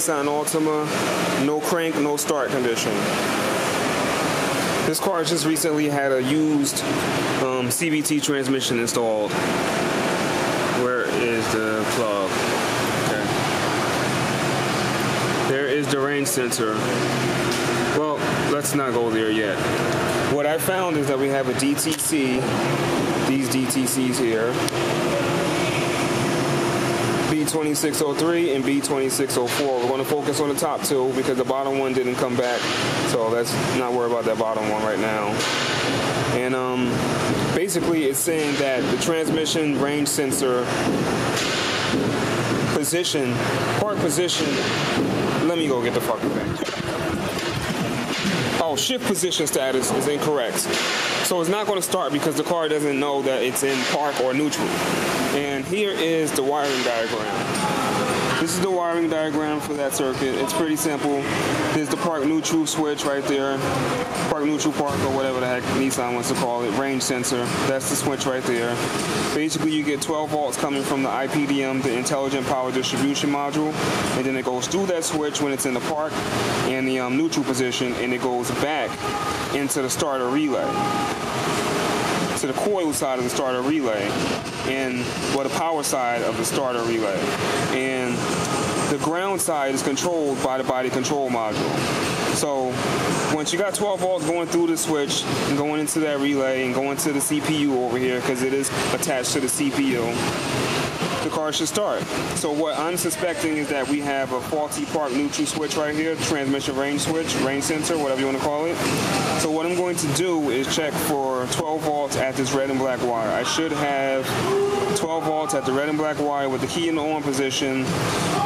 Nissan Altima, no crank, no start condition. This car just recently had a used CVT transmission installed. Where is the plug? Okay. There is the range sensor. Well, let's not go there yet. What I found is that we have a DTC, these DTCs here, B2603 and B2604. We're going to focus on the top two because the bottom one didn't come back, so let's not worry about that bottom one right now. And basically it's saying that the transmission range sensor position, park position, let me go get the fucking thing. Oh, shift position status is incorrect. So it's not going to start because the car doesn't know that it's in park or neutral. And here is the wiring diagram. This is the wiring diagram for that circuit. It's pretty simple. There's the park neutral switch right there. Park neutral, park, or whatever the heck Nissan wants to call it. Range sensor. That's the switch right there. Basically, you get 12 volts coming from the IPDM, the Intelligent Power Distribution Module. And then it goes through that switch when it's in the park and the neutral position, and it goes back into the starter relay, to the coil side of the starter relay, and the power side of the starter relay. And the ground side is controlled by the body control module. So once you got 12 volts going through the switch and going into that relay and going to the CPU over here, because it is attached to the CPU, the car should start. So what I'm suspecting is that we have a faulty park neutral switch right here, transmission range switch, range sensor, whatever you want to call it. So what I'm going to do is check for 12 volts at this red and black wire. I should have 12 volts at the red and black wire with the key in the on position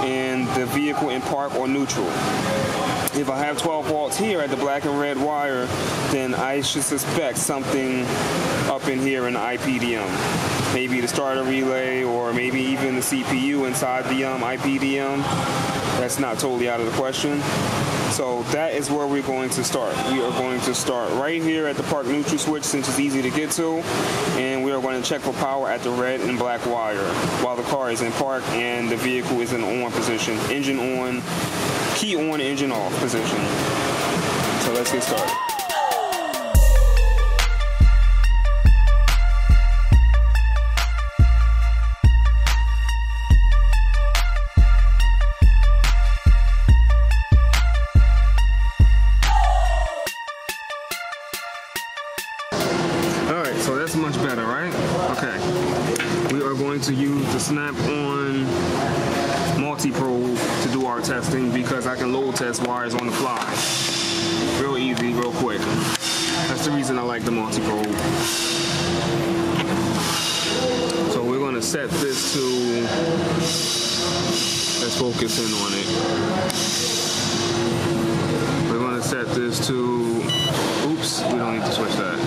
and the vehicle in park or neutral. If I have 12 volts here at the black and red wire, then I should suspect something up in here in the IPDM. Maybe the starter relay, or maybe even the CPU inside the IPDM. That's not totally out of the question. So that is where we're going to start. We are going to start right here at the park neutral switch, since it's easy to get to, and we are going to check for power at the red and black wire while the car is in park and the vehicle is in on position. Engine on, key on, engine off position. So let's get started. So that's much better, right? Okay. We are going to use the Snap-on multi-probe to do our testing because I can load test wires on the fly. Real easy, real quick. That's the reason I like the multi-probe. So we're going to set this to, let's focus in on it. We're going to set this to, oops, we don't need to switch that.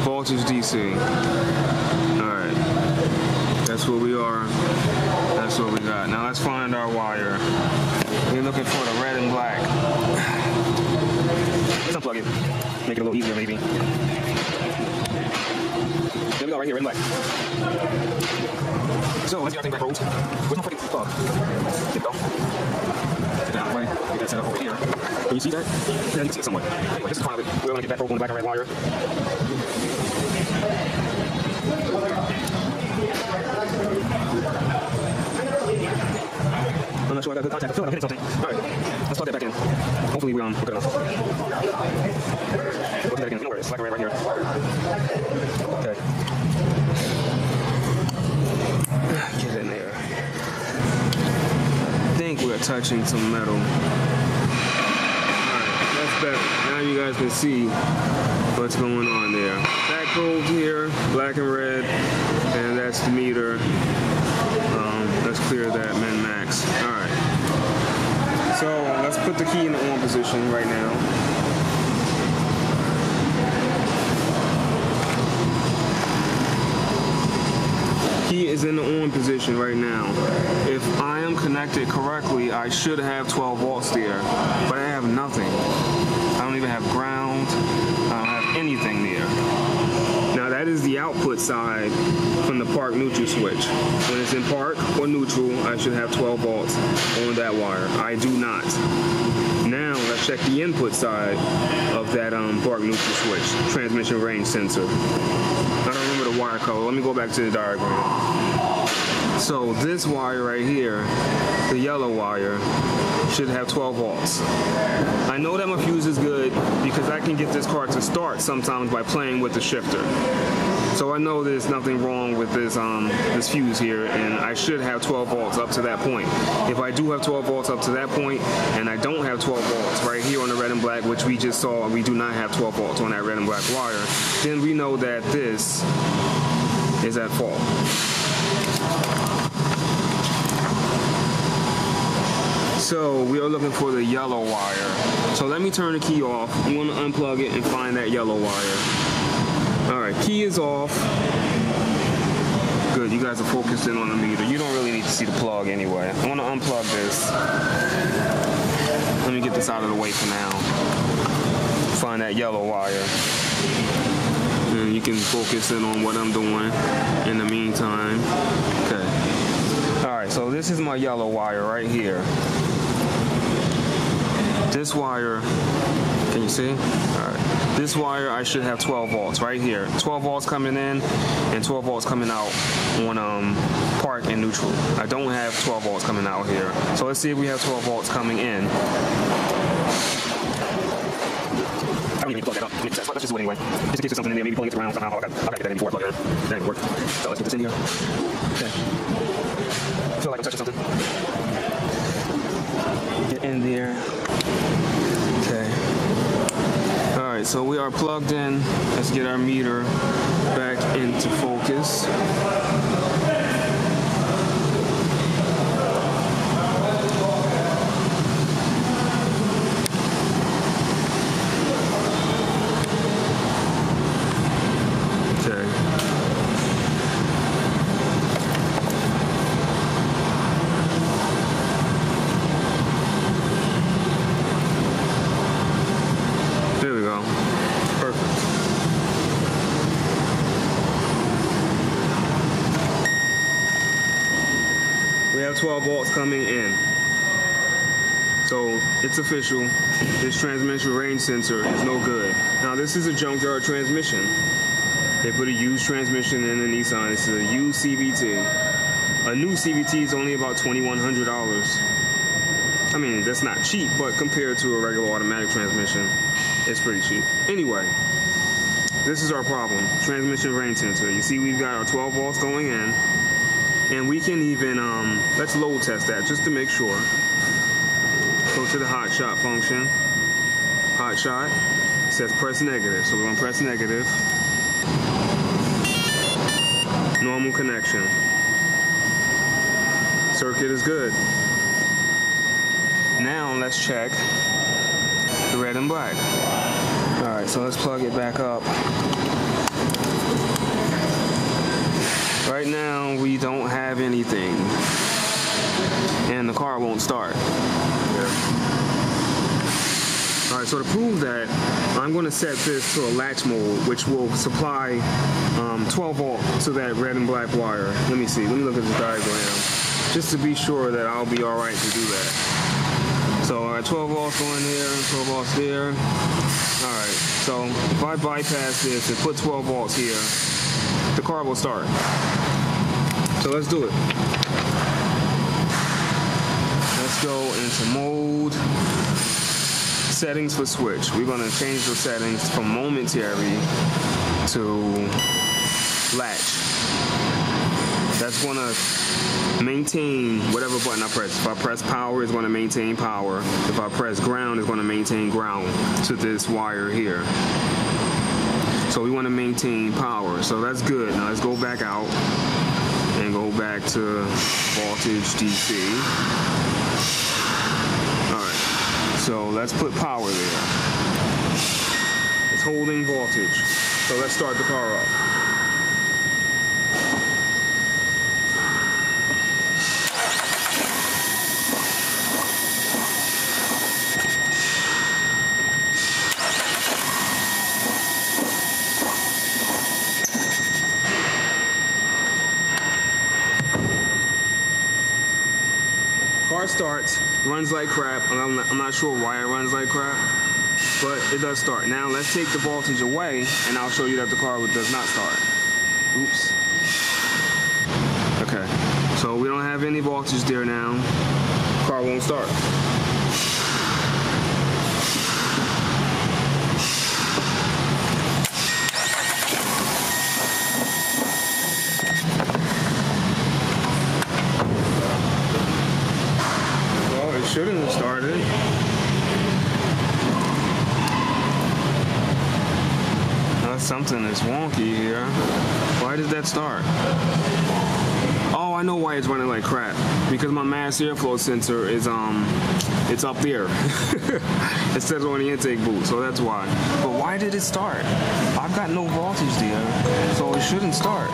Voltage DC. Alright. That's what we are. That's what we got. Now let's find our wire. We're looking for the red and black. Let's unplug it. Make it a little easier maybe. There we go, right here, red and black. So let's get our thing back rolled. Where's my fucking plug? There we go. Get that out of the way. Get that set up over here. Can you see that? Yeah, you can see it somewhat. Anyway, this is part of it. We're going to get that rolled on the black and red wire. I'm not sure I got good contact. I feel like I'm hitting something. Alright, let's plug that back in. Hopefully we're good enough. Plug that again. You know where it is. Black and red right here. Okay. Get in there. I think we're touching some metal. Alright, that's better. Now you guys can see what's going on there. Back probe here, black and red, and that's the meter. Let's clear that min max. Alright. So let's put the key in the on position right now. Key is in the on position right now. If I am connected correctly, I should have 12 volts there, but I have nothing. I don't even have ground. I don't have anything there. Now that that is the output side from the park neutral switch. When it's in park or neutral, I should have 12 volts on that wire. I do not. Now let's check the input side of that park neutral switch, transmission range sensor. I don't remember the wire color. Let me go back to the diagram. So this wire right here, the yellow wire, should have 12 volts. I know that my fuse is good because I can get this car to start sometimes by playing with the shifter. So I know there's nothing wrong with this this fuse here, and I should have 12 volts up to that point. If I do have 12 volts up to that point, and I don't have 12 volts right here on the red and black, which we just saw, we do not have 12 volts on that red and black wire, then we know that this is at fault. So we are looking for the yellow wire. So let me turn the key off. I'm going to unplug it and find that yellow wire. All right, key is off. Good, you guys are focused in on the meter. You don't really need to see the plug anyway. I want to unplug this. Let me get this out of the way for now. Find that yellow wire. And you can focus in on what I'm doing in the meantime. Okay. All right, so this is my yellow wire right here. This wire, can you see? All right. This wire, I should have 12 volts right here. 12 volts coming in and 12 volts coming out on park and neutral. I don't have 12 volts coming out here. So let's see if we have 12 volts coming in. I don't even plug that up. Let's just do it anyway. Just in case there's something in there, maybe pulling it around somehow. I gotta get that in before I plug it in. That didn't work. So let's get this in here. Okay. I feel like I'm touching something. Get in there. Okay. Alright, so we are plugged in. Let's get our meter back into focus. We have 12 volts coming in. So it's official. This transmission range sensor is no good. Now this is a junkyard transmission. They put a used transmission in the Nissan. This is a used CVT. A new CVT is only about $2,100. I mean, that's not cheap, but compared to a regular automatic transmission, it's pretty cheap. Anyway, this is our problem. Transmission range sensor. You see we've got our 12 volts going in. And we can even, let's load test that just to make sure. Go to the hot shot function. Hot shot. It says press negative. So we're going to press negative. Normal connection. Circuit is good. Now let's check the red and black. Alright, so let's plug it back up. Right now, we don't have anything, and the car won't start. All right, so to prove that, I'm going to set this to a latch mode, which will supply 12 volt to that red and black wire. Let me see. Let me look at the diagram, just to be sure that I'll be all right to do that. So, 12 volts going there, 12 volts there. All right, so if I bypass this and put 12 volts here, the car will start. So let's do it. Let's go into mode, settings for switch. We're gonna change the settings from momentary to latch. That's gonna maintain whatever button I press. If I press power, it's gonna maintain power. If I press ground, it's gonna maintain ground to this wire here. So we want to maintain power, so that's good. Now let's go back out and go back to voltage DC. Alright, so let's put power there. It's holding voltage. So let's start the car up. car starts, runs like crap. I'm not sure why it runs like crap, but it does start. Now let's take the voltage away, and I'll show you that the car does not start. Oops. Okay, so we don't have any voltage there now. Car won't start. Shouldn't have started. Something is wonky here. Why did that start? Oh, I know why it's running like crap. Because my mass airflow sensor is it's up there. It says on the intake boot, so that's why. But why did it start? I've got no voltage there, so it shouldn't start.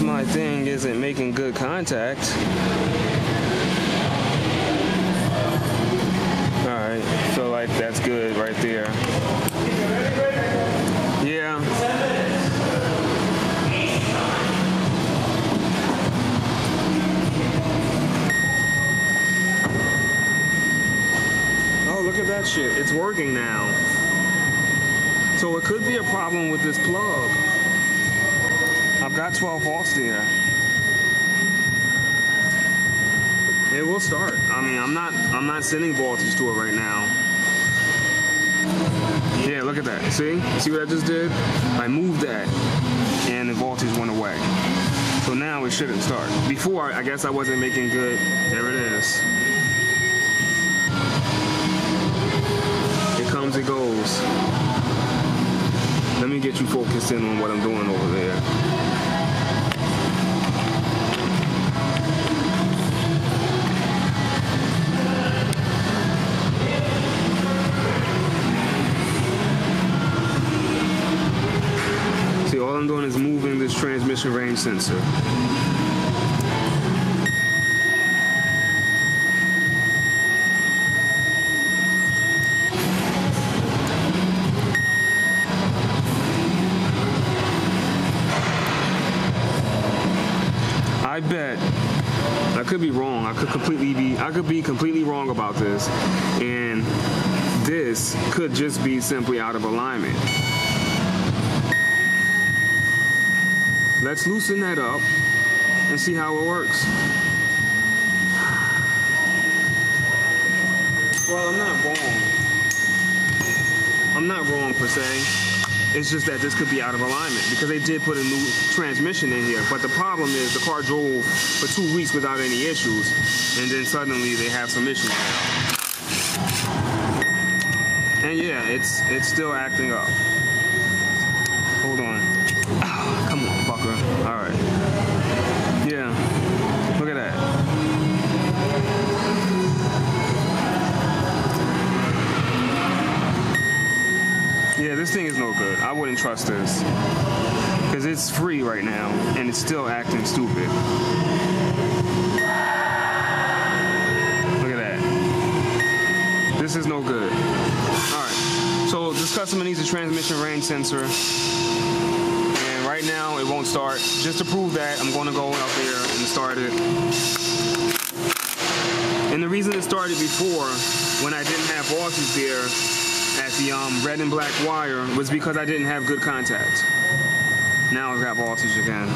My thing isn't making good contact. Alright, feel like that's good right there. Yeah. Oh, look at that shit. It's working now. So it could be a problem with this plug. I've got 12 volts there. It will start. I mean, I'm not sending voltage to it right now. Yeah, look at that. See what I just did? I moved that, and the voltage went away. So now it shouldn't start. Before, I guess I wasn't making good. There it is. It comes, it goes. Let me get you focused in on what I'm doing over there. See, all I'm doing is moving this transmission range sensor. I bet, I could be wrong. I could be completely wrong about this, and this could just be simply out of alignment. Let's loosen that up and see how it works. Well, I'm not wrong. I'm not wrong per se. It's just that this could be out of alignment because they did put a new transmission in here. But the problem is the car drove for 2 weeks without any issues, and then suddenly they have some issues. And yeah, it's still acting up. Hold on. Oh, come on, fucker. All right. Yeah. Look at that. Yeah, this thing is no good. I wouldn't trust this. Because it's free right now, and it's still acting stupid. Look at that. This is no good. Alright, so this customer needs a transmission range sensor. And right now, it won't start. Just to prove that, I'm going to go up there and start it. And the reason it started before, when I didn't have voltage there, at the red and black wire, was because I didn't have good contact. Now I've got voltage again.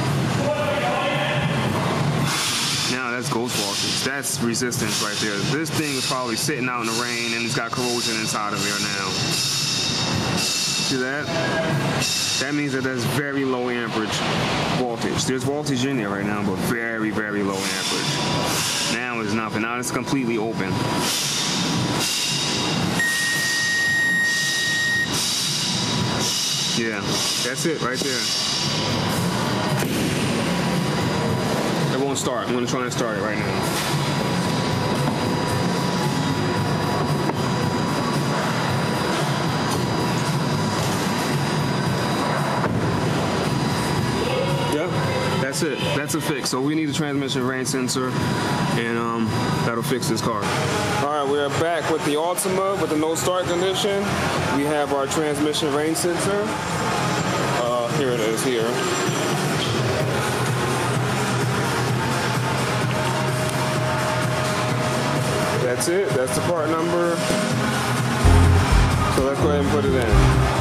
Now that's ghost voltage. That's resistance right there. This thing is probably sitting out in the rain and it's got corrosion inside of here now. See that? That means that there's very low amperage voltage. There's voltage in there right now, but very, very low amperage. Now it's nothing. Now it's completely open. Yeah, that's it right there. It won't start. I'm going to try and start it right now. that's it. That's a fix. So we need a transmission range sensor, and that'll fix this car. All right, we are back with the Altima with the no start condition. We have our transmission range sensor. Here it is here. That's it. That's the part number. So let's go ahead and put it in.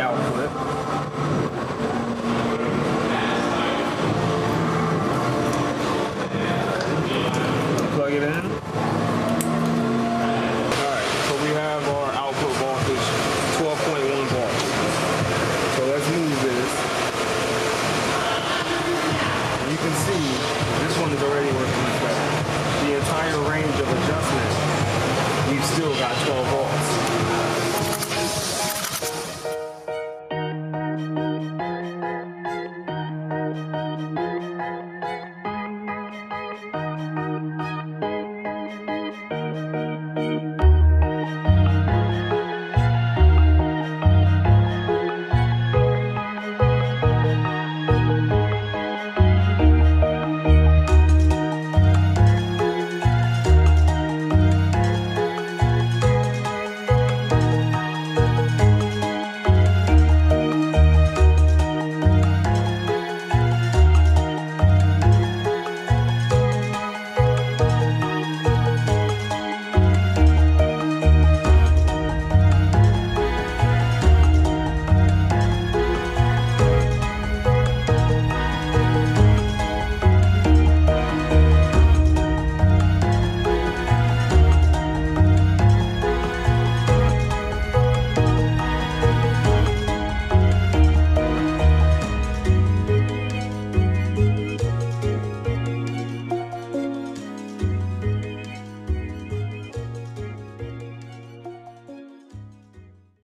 Output.